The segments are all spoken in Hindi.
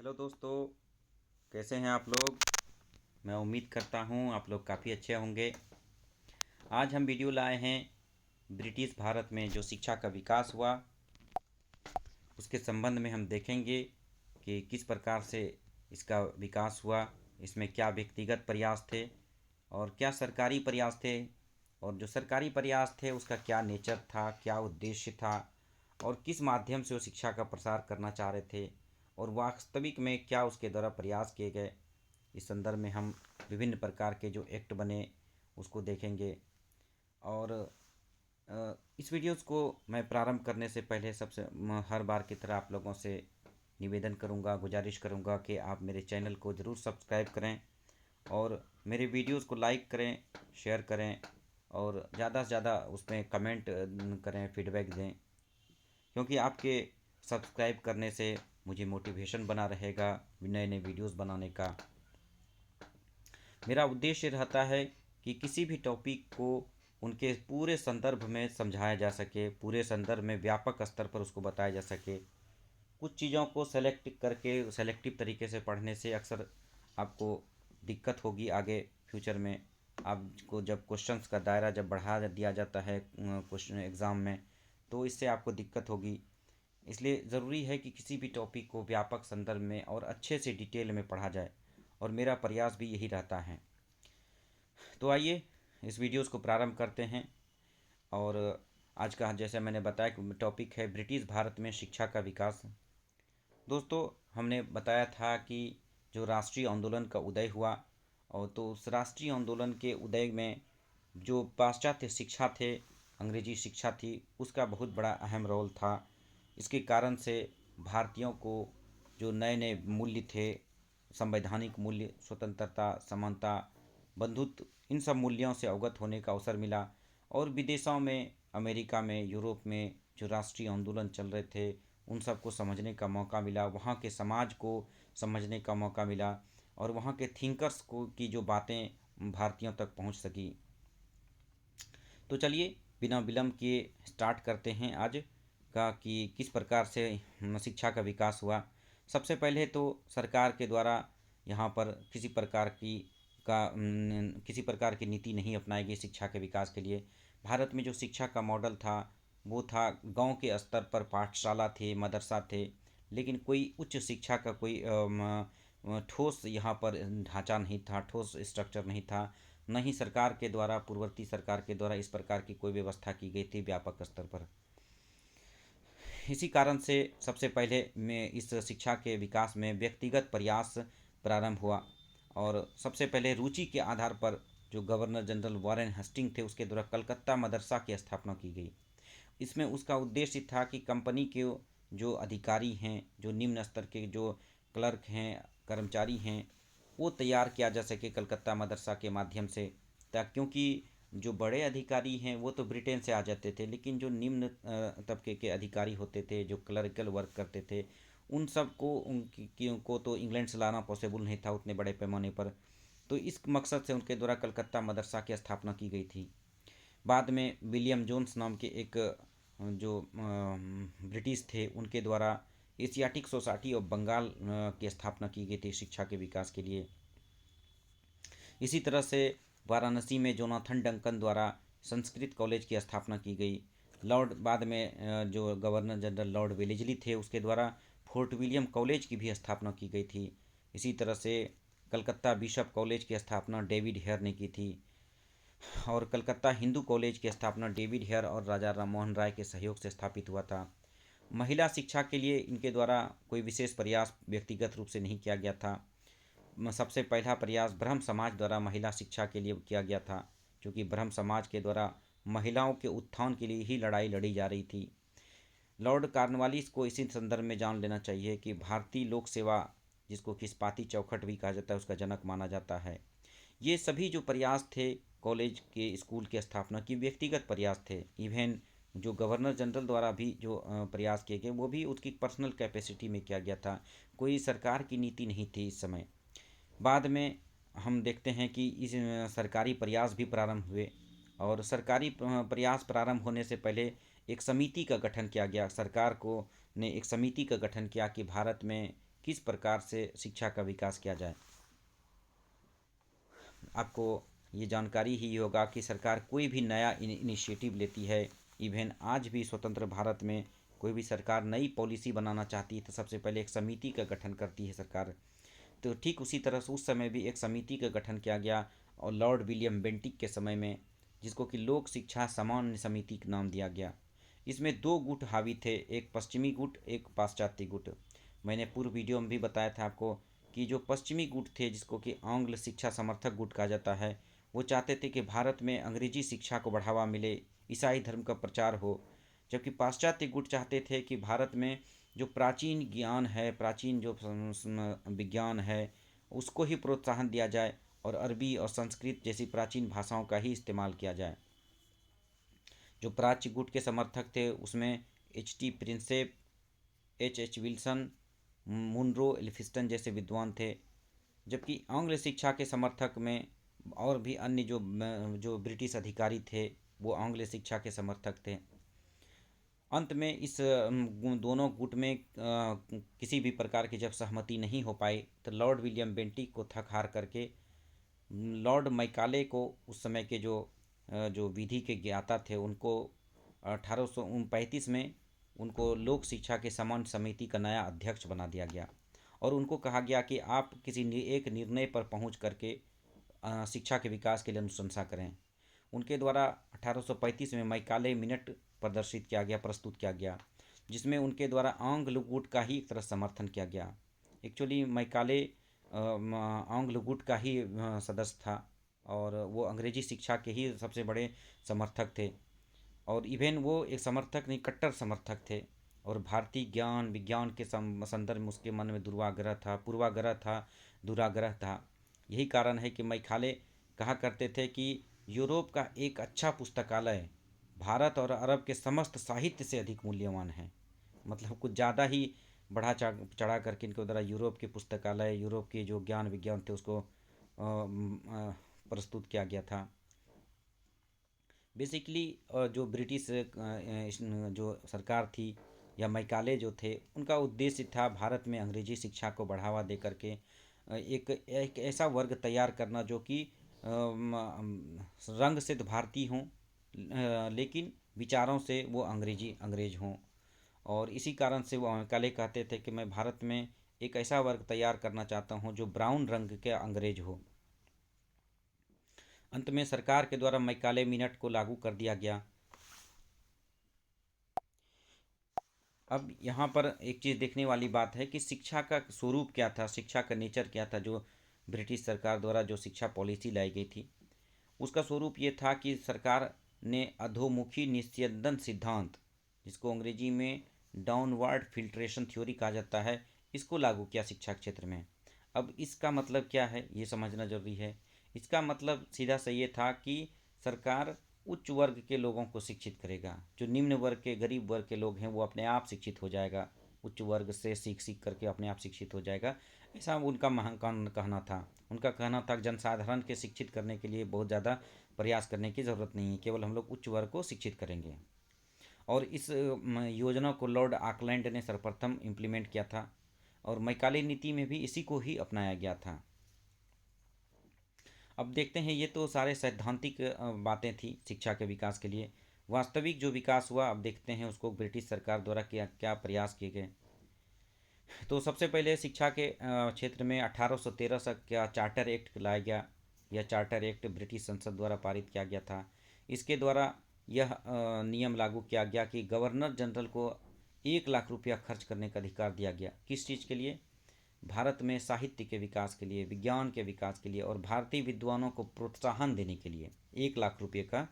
हेलो दोस्तों, कैसे हैं आप लोग। मैं उम्मीद करता हूं आप लोग काफ़ी अच्छे होंगे। आज हम वीडियो लाए हैं ब्रिटिश भारत में जो शिक्षा का विकास हुआ उसके संबंध में हम देखेंगे कि किस प्रकार से इसका विकास हुआ, इसमें क्या व्यक्तिगत प्रयास थे और क्या सरकारी प्रयास थे, और जो सरकारी प्रयास थे उसका क्या नेचर था, क्या उद्देश्य था और किस माध्यम से वो शिक्षा का प्रसार करना चाह रहे थे और वास्तविक में क्या उसके द्वारा प्रयास किए गए। इस संदर्भ में हम विभिन्न प्रकार के जो एक्ट बने उसको देखेंगे। और इस वीडियोस को मैं प्रारंभ करने से पहले सबसे हर बार की तरह आप लोगों से निवेदन करूंगा, गुजारिश करूंगा कि आप मेरे चैनल को ज़रूर सब्सक्राइब करें और मेरे वीडियोस को लाइक करें, शेयर करें और ज़्यादा से ज़्यादा उसमें कमेंट करें, फीडबैक दें, क्योंकि आपके सब्सक्राइब करने से मुझे मोटिवेशन बना रहेगा नए नए वीडियोस बनाने का। मेरा उद्देश्य रहता है कि किसी भी टॉपिक को उनके पूरे संदर्भ में समझाया जा सके, पूरे संदर्भ में व्यापक स्तर पर उसको बताया जा सके। कुछ चीज़ों को सेलेक्ट करके सेलेक्टिव तरीके से पढ़ने से अक्सर आपको दिक्कत होगी आगे फ्यूचर में। आपको जब क्वेश्चंस का दायरा जब बढ़ा दिया जाता है क्वेश्चन एग्ज़ाम में, तो इससे आपको दिक्कत होगी। इसलिए ज़रूरी है कि किसी भी टॉपिक को व्यापक संदर्भ में और अच्छे से डिटेल में पढ़ा जाए, और मेरा प्रयास भी यही रहता है। तो आइए इस वीडियोस को प्रारंभ करते हैं। और आज का जैसे मैंने बताया कि टॉपिक है ब्रिटिश भारत में शिक्षा का विकास। दोस्तों, हमने बताया था कि जो राष्ट्रीय आंदोलन का उदय हुआ, और तो उस राष्ट्रीय आंदोलन के उदय में जो पाश्चात्य शिक्षा थे, अंग्रेजी शिक्षा थी, उसका बहुत बड़ा अहम रोल था। इसके कारण से भारतीयों को जो नए नए मूल्य थे, संवैधानिक मूल्य, स्वतंत्रता, समानता, बंधुत्व, इन सब मूल्यों से अवगत होने का अवसर मिला। और विदेशों में, अमेरिका में, यूरोप में जो राष्ट्रीय आंदोलन चल रहे थे उन सबको समझने का मौका मिला, वहाँ के समाज को समझने का मौका मिला और वहाँ के थिंकर्स को की जो बातें भारतीयों तक पहुँच सकी। तो चलिए बिना विलम्ब किए स्टार्ट करते हैं आज का कि किस प्रकार से शिक्षा का विकास हुआ। सबसे पहले तो सरकार के द्वारा यहाँ पर किसी प्रकार की नीति नहीं अपनाई गई शिक्षा के विकास के लिए। भारत में जो शिक्षा का मॉडल था वो था गांव के स्तर पर पाठशाला थे, मदरसा थे, लेकिन कोई उच्च शिक्षा का कोई ठोस यहाँ पर ढांचा नहीं था, ठोस स्ट्रक्चर नहीं था। न ही सरकार के द्वारा, पूर्ववर्ती सरकार के द्वारा इस प्रकार की कोई व्यवस्था की गई थी व्यापक स्तर पर। इसी कारण से सबसे पहले में इस शिक्षा के विकास में व्यक्तिगत प्रयास प्रारंभ हुआ, और सबसे पहले रुचि के आधार पर जो गवर्नर जनरल वॉरेन हेस्टिंग थे उसके द्वारा कलकत्ता मदरसा की स्थापना की गई। इसमें उसका उद्देश्य था कि कंपनी के जो अधिकारी हैं, जो निम्न स्तर के जो क्लर्क हैं, कर्मचारी हैं, वो तैयार किया जा सके कलकत्ता मदरसा के माध्यम से। क्योंकि जो बड़े अधिकारी हैं वो तो ब्रिटेन से आ जाते थे, लेकिन जो निम्न तबके के अधिकारी होते थे, जो क्लरिकल वर्क करते थे, उन सब को उनको तो इंग्लैंड से लाना पॉसिबल नहीं था उतने बड़े पैमाने पर। तो इस मकसद से उनके द्वारा कलकत्ता मदरसा की स्थापना की गई थी। बाद में विलियम जोन्स नाम के एक जो ब्रिटिश थे उनके द्वारा एशियाटिक सोसाइटी ऑफ बंगाल की स्थापना की गई थी शिक्षा के विकास के लिए। इसी तरह से वाराणसी में जोनाथन डंकन द्वारा संस्कृत कॉलेज की स्थापना की गई। बाद में जो गवर्नर जनरल लॉर्ड वेलेजली थे उसके द्वारा फोर्ट विलियम कॉलेज की भी स्थापना की गई थी। इसी तरह से कलकत्ता बिशप कॉलेज की स्थापना डेविड हेयर ने की थी, और कलकत्ता हिंदू कॉलेज की स्थापना डेविड हेयर और राजा राममोहन राय के सहयोग से स्थापित हुआ था। महिला शिक्षा के लिए इनके द्वारा कोई विशेष प्रयास व्यक्तिगत रूप से नहीं किया गया था। सबसे पहला प्रयास ब्रह्म समाज द्वारा महिला शिक्षा के लिए किया गया था, क्योंकि ब्रह्म समाज के द्वारा महिलाओं के उत्थान के लिए ही लड़ाई लड़ी जा रही थी। लॉर्ड कॉर्नवालिस को इसी संदर्भ में जान लेना चाहिए कि भारतीय लोक सेवा, जिसको किस्पाती चौखट भी कहा जाता है, उसका जनक माना जाता है। ये सभी जो प्रयास थे कॉलेज के, स्कूल की स्थापना की, व्यक्तिगत प्रयास थे। इवन जो गवर्नर जनरल द्वारा भी जो प्रयास किए गए वो भी उसकी पर्सनल कैपेसिटी में किया गया था, कोई सरकार की नीति नहीं थी इस समय। बाद में हम देखते हैं कि इस सरकारी प्रयास भी प्रारंभ हुए, और सरकारी प्रयास प्रारंभ होने से पहले एक समिति का गठन किया गया। सरकार को ने एक समिति का गठन किया कि भारत में किस प्रकार से शिक्षा का विकास किया जाए। आपको ये जानकारी ही होगा कि सरकार कोई भी नया इनिशिएटिव लेती है, इवन आज भी स्वतंत्र भारत में कोई भी सरकार नई पॉलिसी बनाना चाहती है तो सबसे पहले एक समिति का गठन करती है सरकार। तो ठीक उसी तरह से उस समय भी एक समिति का गठन किया गया और लॉर्ड विलियम बेंटिक के समय में, जिसको कि लोक शिक्षा सामान्य समिति का नाम दिया गया। इसमें दो गुट हावी थे, एक पश्चिमी गुट, एक पाश्चात्य गुट। मैंने पूर्व वीडियो में भी बताया था आपको कि जो पश्चिमी गुट थे, जिसको कि आंग्ल शिक्षा समर्थक गुट कहा जाता है, वो चाहते थे कि भारत में अंग्रेजी शिक्षा को बढ़ावा मिले, ईसाई धर्म का प्रचार हो। जबकि पाश्चात्य गुट चाहते थे कि भारत में जो प्राचीन ज्ञान है, प्राचीन जो विज्ञान है, उसको ही प्रोत्साहन दिया जाए और अरबी और संस्कृत जैसी प्राचीन भाषाओं का ही इस्तेमाल किया जाए। जो प्राच्य गुट के समर्थक थे उसमें H.T. Prinsep, H.H. Wilson, Munro Elphinstone जैसे विद्वान थे। जबकि आंग्ल शिक्षा के समर्थक में और भी अन्य जो ब्रिटिश अधिकारी थे वो आंग्ल शिक्षा के समर्थक थे। अंत में इस दोनों गुट में किसी भी प्रकार की जब सहमति नहीं हो पाई तो लॉर्ड विलियम बेंटिक को थक हार करके लॉर्ड मैकाले को, उस समय के जो विधि के ज्ञाता थे, उनको 1835 में उनको लोक शिक्षा के समान समिति का नया अध्यक्ष बना दिया गया और उनको कहा गया कि आप किसी एक निर्णय पर पहुंच करके शिक्षा के विकास के लिए अनुशंसा करें। उनके द्वारा 1835 में मैकाले मिनट प्रस्तुत किया गया, जिसमें उनके द्वारा आंग्ल गुट का ही एक तरह समर्थन किया गया। एक्चुअली मैकाले आंग्ल गुट का ही सदस्य था और वो अंग्रेजी शिक्षा के ही सबसे बड़े समर्थक थे और इवन वो एक समर्थक नहीं, कट्टर समर्थक थे। और भारतीय ज्ञान विज्ञान के संदर्भ में उसके मन में दुर्वाग्रह था, पूर्वाग्रह था, दुराग्रह था। यही कारण है कि मैकाले कहा करते थे कि यूरोप का एक अच्छा पुस्तकालय भारत और अरब के समस्त साहित्य से अधिक मूल्यवान है। मतलब कुछ ज़्यादा ही बढ़ा चढ़ा करके इनके द्वारा यूरोप के पुस्तकालय, यूरोप के जो ज्ञान विज्ञान थे उसको प्रस्तुत किया गया था। बेसिकली जो ब्रिटिश जो सरकार थी या मैकाले जो थे, उनका उद्देश्य था भारत में अंग्रेजी शिक्षा को बढ़ावा दे करके एक ऐसा वर्ग तैयार करना जो कि रंग सिद्ध भारतीय हों लेकिन विचारों से वो अंग्रेज हों। और इसी कारण से वो मैकाले कहते थे कि मैं भारत में एक ऐसा वर्ग तैयार करना चाहता हूँ जो ब्राउन रंग के अंग्रेज हो। अंत में सरकार के द्वारा मैकाले मिनट को लागू कर दिया गया। अब यहाँ पर एक चीज़ देखने वाली बात है कि शिक्षा का स्वरूप क्या था, शिक्षा का नेचर क्या था। जो ब्रिटिश सरकार द्वारा जो शिक्षा पॉलिसी लाई गई थी उसका स्वरूप ये था कि सरकार ने अधोमुखी निस्यंदन सिद्धांत, जिसको अंग्रेजी में डाउनवर्ड फिल्ट्रेशन थ्योरी कहा जाता है, इसको लागू किया शिक्षा क्षेत्र में। अब इसका मतलब क्या है ये समझना जरूरी है। इसका मतलब सीधा सा ये था कि सरकार उच्च वर्ग के लोगों को शिक्षित करेगा, जो निम्न वर्ग के गरीब वर्ग के लोग हैं वो अपने आप शिक्षित हो जाएगा, उच्च वर्ग से सीख करके अपने आप शिक्षित हो जाएगा, ऐसा उनका महान कहना था। उनका कहना था कि जनसाधारण के शिक्षित करने के लिए बहुत ज़्यादा प्रयास करने की ज़रूरत नहीं है, केवल हम लोग उच्च वर्ग को शिक्षित करेंगे। और इस योजना को लॉर्ड ऑकलैंड ने सर्वप्रथम इम्प्लीमेंट किया था और मैकाले नीति में भी इसी को ही अपनाया गया था। अब देखते हैं, ये तो सारे सैद्धांतिक बातें थी शिक्षा के विकास के लिए। वास्तविक जो विकास हुआ अब देखते हैं उसको ब्रिटिश सरकार द्वारा क्या क्या प्रयास किए गए। तो सबसे पहले शिक्षा के क्षेत्र में 1813 का चार्टर एक्ट लाया गया। यह चार्टर एक्ट ब्रिटिश संसद द्वारा पारित किया गया था। इसके द्वारा यह नियम लागू किया गया कि गवर्नर जनरल को 1 लाख रुपया खर्च करने का अधिकार दिया गया। किस चीज़ के लिए? भारत में साहित्य के विकास के लिए, विज्ञान के विकास के लिए और भारतीय विद्वानों को प्रोत्साहन देने के लिए 1 लाख रुपये का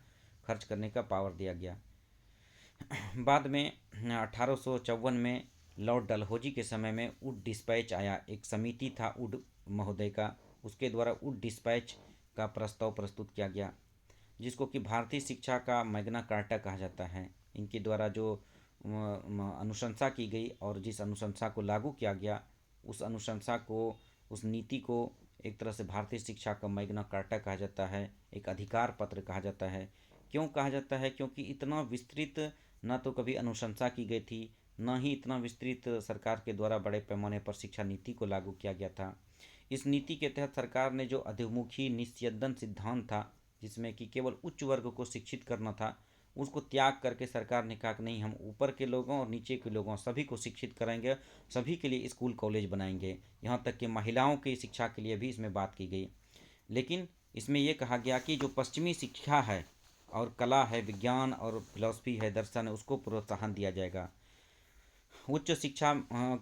खर्च करने का पावर दिया गया। बाद में 1854 में लॉर्ड डलहौजी के समय में वुड डिस्पैच आया। एक समिति था वुड महोदय का, उसके द्वारा वुड डिस्पैच का प्रस्ताव प्रस्तुत किया गया, जिसको कि भारतीय शिक्षा का मैग्ना कार्टा कहा जाता है। इनके द्वारा जो अनुशंसा की गई और जिस अनुशंसा को लागू किया गया, उस अनुशंसा को, उस नीति को एक तरह से भारतीय शिक्षा का मैग्ना कार्टा कहा जाता है, एक अधिकार पत्र कहा जाता है। क्यों कहा जाता है? क्योंकि इतना विस्तृत न तो कभी अनुशंसा की गई थी, न ही इतना विस्तृत सरकार के द्वारा बड़े पैमाने पर शिक्षा नीति को लागू किया गया था। इस नीति के तहत सरकार ने जो अधोमुखी निस्यंदन सिद्धांत था, जिसमें कि केवल उच्च वर्ग को शिक्षित करना था, उसको त्याग करके सरकार ने कहा कि नहीं, हम ऊपर के लोगों और नीचे के लोगों सभी को शिक्षित करेंगे, सभी के लिए स्कूल कॉलेज बनाएंगे, यहाँ तक कि महिलाओं की शिक्षा के लिए भी इसमें बात की गई। लेकिन इसमें यह कहा गया कि जो पश्चिमी शिक्षा है और कला है, विज्ञान और फिलॉसफी है, दर्शन है, उसको प्रोत्साहन दिया जाएगा। उच्च शिक्षा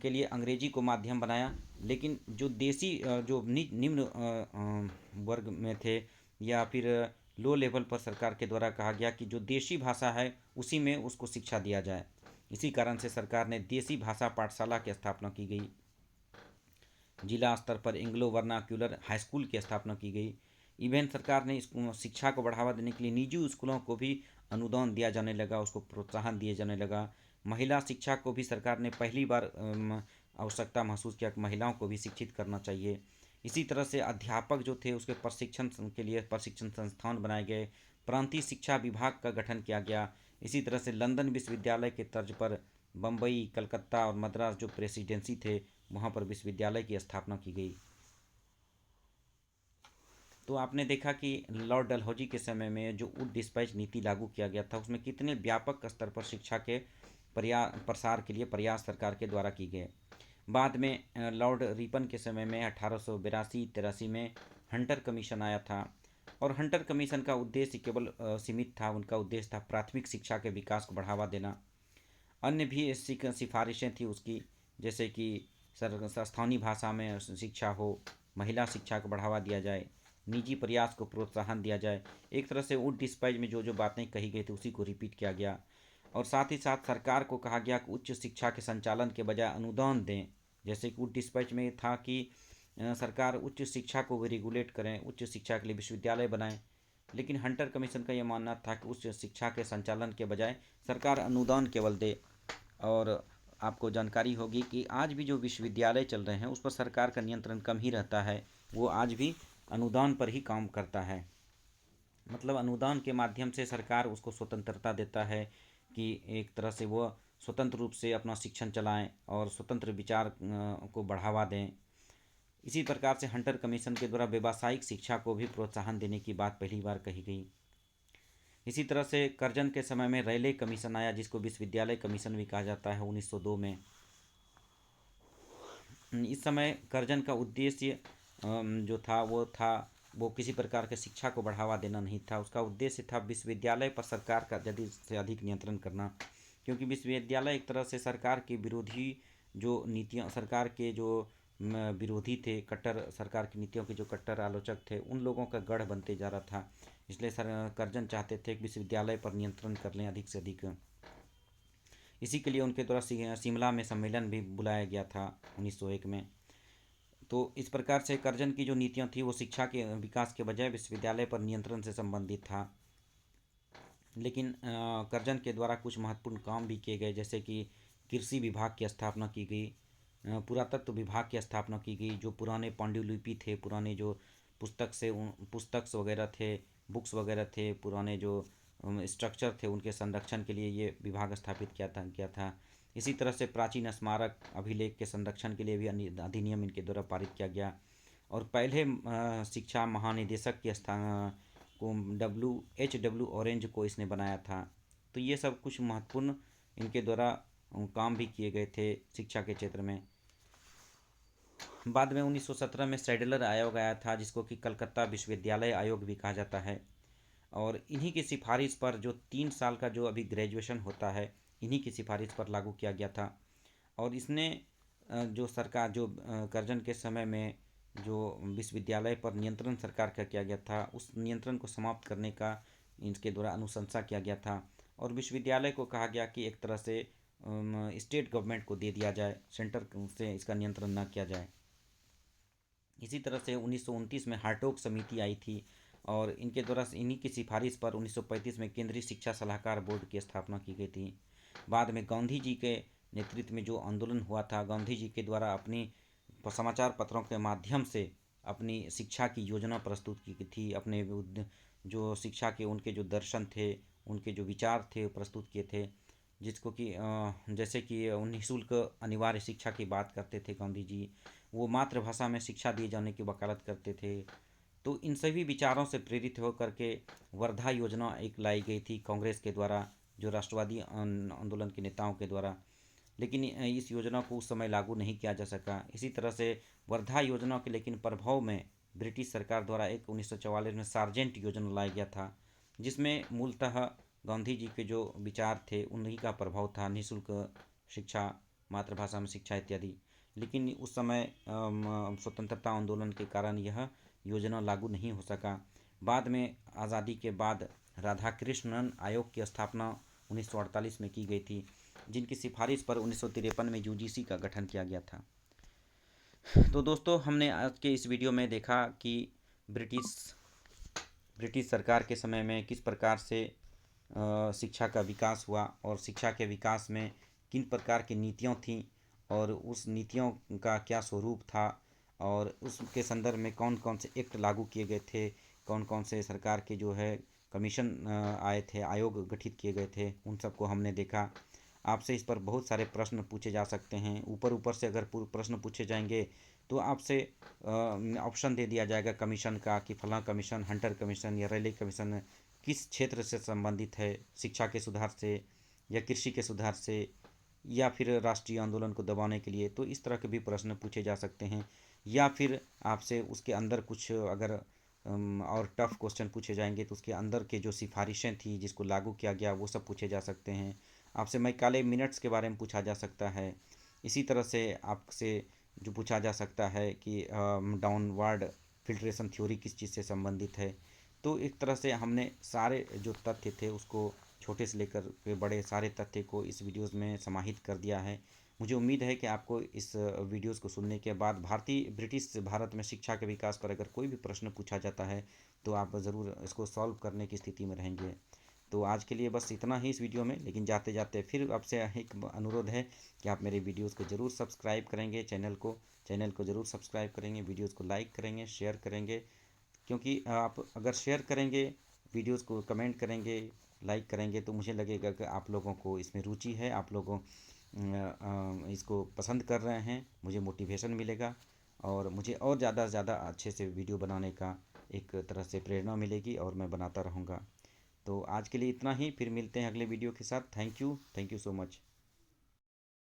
के लिए अंग्रेजी को माध्यम बनाया, लेकिन जो देसी जो निम्न वर्ग में थे या फिर लो लेवल पर सरकार के द्वारा कहा गया कि जो देशी भाषा है उसी में उसको शिक्षा दिया जाए। इसी कारण से सरकार ने देसी भाषा पाठशाला की स्थापना की गई। जिला स्तर पर एंग्लो वर्नाक्यूलर हाई स्कूल की स्थापना की गई। इवेन सरकार ने शिक्षा को बढ़ावा देने के लिए निजी स्कूलों को भी अनुदान दिया जाने लगा, उसको प्रोत्साहन दिए जाने लगा। महिला शिक्षा को भी सरकार ने पहली बार आवश्यकता महसूस किया कि महिलाओं को भी शिक्षित करना चाहिए। इसी तरह से अध्यापक जो थे उसके प्रशिक्षण के लिए प्रशिक्षण संस्थान बनाए गए। प्रांतीय शिक्षा विभाग का गठन किया गया। इसी तरह से लंदन विश्वविद्यालय के तर्ज पर बम्बई, कलकत्ता और मद्रास जो प्रेसिडेंसी थे वहाँ पर विश्वविद्यालय की स्थापना की गई। तो आपने देखा कि लॉर्ड डलहौजी के समय में जो वुड डिस्पैच नीति लागू किया गया था, उसमें कितने व्यापक स्तर पर शिक्षा के प्रसार के लिए प्रयास सरकार के द्वारा की गए। बाद में लॉर्ड रिपन के समय में 1882-83 में हंटर कमीशन आया था, और हंटर कमीशन का उद्देश्य केवल सीमित था, उनका उद्देश्य था प्राथमिक शिक्षा के विकास को बढ़ावा देना। अन्य भी सिफारिशें थी उसकी, जैसे कि स्थानीय भाषा में शिक्षा हो, महिला शिक्षा को बढ़ावा दिया जाए, निजी प्रयास को प्रोत्साहन दिया जाए। एक तरह से वुड डिस्पैच में जो जो बातें कही गई थी उसी को रिपीट किया गया। और साथ ही साथ सरकार को कहा गया कि उच्च शिक्षा के संचालन के बजाय अनुदान दें। जैसे कि वुड डिस्पैच में था कि सरकार उच्च शिक्षा को भी रेगुलेट करें, उच्च शिक्षा के लिए विश्वविद्यालय बनाएं। लेकिन हंटर कमीशन का यह मानना था कि उच्च शिक्षा के संचालन के बजाय सरकार अनुदान केवल दे। और आपको जानकारी होगी कि आज भी जो विश्वविद्यालय चल रहे हैं उस पर सरकार का नियंत्रण कम ही रहता है, वो आज भी अनुदान पर ही काम करता है। मतलब अनुदान के माध्यम से सरकार उसको स्वतंत्रता देता है कि एक तरह से वो स्वतंत्र रूप से अपना शिक्षण चलाएं और स्वतंत्र विचार को बढ़ावा दें। इसी प्रकार से हंटर कमीशन के द्वारा व्यावसायिक शिक्षा को भी प्रोत्साहन देने की बात पहली बार कही गई। इसी तरह से कर्जन के समय में रेले कमीशन आया, जिसको विश्वविद्यालय कमीशन भी कहा जाता है, 1902 में। इस समय कर्जन का उद्देश्य जो था वो किसी प्रकार के शिक्षा को बढ़ावा देना नहीं था। उसका उद्देश्य था विश्वविद्यालय पर सरकार का अधिक से अधिक नियंत्रण करना, क्योंकि विश्वविद्यालय एक तरह से सरकार के विरोधी जो नीतियाँ, सरकार के जो विरोधी थे, कट्टर सरकार की नीतियों के जो कट्टर आलोचक थे, उन लोगों का गढ़ बनते जा रहा था। इसलिए कर्जन चाहते थे कि विश्वविद्यालय पर नियंत्रण कर लें अधिक से अधिक। इसी के लिए उनके द्वारा शिमला में सम्मेलन भी बुलाया गया था 1901 में। तो इस प्रकार से कर्जन की जो नीतियाँ थी वो शिक्षा के विकास के बजाय विश्वविद्यालय पर नियंत्रण से संबंधित था। लेकिन कर्जन के द्वारा कुछ महत्वपूर्ण काम भी किए गए, जैसे कि कृषि विभाग की स्थापना की गई, पुरातत्व विभाग की स्थापना की गई। जो पुराने पांडुलिपि थे, पुराने जो पुस्तक वगैरह थे, बुक्स वगैरह थे, पुराने जो स्ट्रक्चर थे, उनके संरक्षण के लिए ये विभाग स्थापित किया था। इसी तरह से प्राचीन स्मारक अभिलेख के संरक्षण के लिए भी अधिनियम इनके द्वारा पारित किया गया। और पहले शिक्षा महानिदेशक के स्थान को H.W. ऑरेंज को इसने बनाया था। तो ये सब कुछ महत्वपूर्ण इनके द्वारा काम भी किए गए थे शिक्षा के क्षेत्र में। बाद में 1917 में सैडलर आयोग आया था, जिसको कि कलकत्ता विश्वविद्यालय आयोग भी कहा जाता है। और इन्हीं की सिफारिश पर जो 3 साल का जो अभी ग्रेजुएशन होता है, इन्हीं की सिफारिश पर लागू किया गया था। और इसने जो सरकार जो कर्जन के समय में जो विश्वविद्यालय पर नियंत्रण सरकार का किया गया था, उस नियंत्रण को समाप्त करने का इनके द्वारा अनुशंसा किया गया था। और विश्वविद्यालय को कहा गया कि एक तरह से स्टेट गवर्नमेंट को दे दिया जाए, सेंटर से इसका नियंत्रण न किया जाए। इसी तरह से 1929 में हार्टोग समिति आई थी, और इनके द्वारा इन्हीं की सिफारिश पर 1935 में केंद्रीय शिक्षा सलाहकार बोर्ड की स्थापना की गई थी। बाद में गांधी जी के नेतृत्व में जो आंदोलन हुआ था, गांधी जी के द्वारा अपनी समाचार पत्रों के माध्यम से अपनी शिक्षा की योजना प्रस्तुत की थी। अपने जो शिक्षा के उनके जो दर्शन थे, उनके जो विचार थे प्रस्तुत किए थे। जिसको कि जैसे कि निःशुल्क अनिवार्य शिक्षा की बात करते थे गांधी जी। वो मातृभाषा में शिक्षा दिए जाने की वकालत करते थे। तो इन सभी विचारों से प्रेरित होकर के वर्धा योजना एक लाई गई थी कांग्रेस के द्वारा, जो राष्ट्रवादी आंदोलन के नेताओं के द्वारा। लेकिन इस योजना को उस समय लागू नहीं किया जा सका। इसी तरह से वर्धा योजना के लेकिन प्रभाव में ब्रिटिश सरकार द्वारा एक 1944 में सार्जेंट योजना लाया गया था, जिसमें मूलतः गांधी जी के जो विचार थे उन्हीं का प्रभाव था, निःशुल्क शिक्षा, मातृभाषा में शिक्षा इत्यादि। लेकिन उस समय स्वतंत्रता आंदोलन के कारण यह योजना लागू नहीं हो सका। बाद में आज़ादी के बाद राधाकृष्णन आयोग की स्थापना 1948 में की गई थी, जिनकी सिफारिश पर 1953 में यूजीसी का गठन किया गया था। तो दोस्तों, हमने आज के इस वीडियो में देखा कि ब्रिटिश ब्रिटिश सरकार के समय में किस प्रकार से शिक्षा का विकास हुआ और शिक्षा के विकास में किन प्रकार की नीतियाँ थीं और उस नीतियों का क्या स्वरूप था, और उसके संदर्भ में कौन कौन से एक्ट लागू किए गए थे, कौन कौन से सरकार के जो है कमीशन आए थे, आयोग गठित किए गए थे, उन सबको हमने देखा। आपसे इस पर बहुत सारे प्रश्न पूछे जा सकते हैं। ऊपर ऊपर से अगर प्रश्न पूछे जाएंगे तो आपसे ऑप्शन दे दिया जाएगा कमीशन का कि फलां कमीशन, हंटर कमीशन या रैली कमीशन किस क्षेत्र से संबंधित है, शिक्षा के सुधार से या कृषि के सुधार से या फिर राष्ट्रीय आंदोलन को दबाने के लिए। तो इस तरह के भी प्रश्न पूछे जा सकते हैं। या फिर आपसे उसके अंदर कुछ अगर और टफ क्वेश्चन पूछे जाएंगे तो उसके अंदर के जो सिफारिशें थी जिसको लागू किया गया वो सब पूछे जा सकते हैं। आपसे मैकाले मिनट्स के बारे में पूछा जा सकता है। इसी तरह से आपसे जो पूछा जा सकता है कि डाउनवर्ड फिल्ट्रेशन थ्योरी किस चीज़ से संबंधित है। तो एक तरह से हमने सारे जो तथ्य थे उसको छोटे से लेकर के बड़े सारे तथ्य को इस वीडियोस में समाहित कर दिया है। मुझे उम्मीद है कि आपको इस वीडियोस को सुनने के बाद ब्रिटिश भारत में शिक्षा के विकास पर अगर कोई भी प्रश्न पूछा जाता है तो आप ज़रूर इसको सॉल्व करने की स्थिति में रहेंगे। तो आज के लिए बस इतना ही इस वीडियो में, लेकिन जाते जाते फिर आपसे एक अनुरोध है कि आप मेरे वीडियोस को ज़रूर सब्सक्राइब करेंगे, चैनल को ज़रूर सब्सक्राइब करेंगे, वीडियोस को लाइक करेंगे, शेयर करेंगे। क्योंकि आप अगर शेयर करेंगे, वीडियोस को कमेंट करेंगे, लाइक करेंगे तो मुझे लगेगा कि आप लोगों को इसमें रुचि है, आप लोगों इसको पसंद कर रहे हैं, मुझे मोटिवेशन मिलेगा और मुझे और ज़्यादा से ज़्यादा अच्छे से वीडियो बनाने का एक तरह से प्रेरणा मिलेगी और मैं बनाता रहूँगा। तो आज के लिए इतना ही, फिर मिलते हैं अगले वीडियो के साथ। Thank you so much.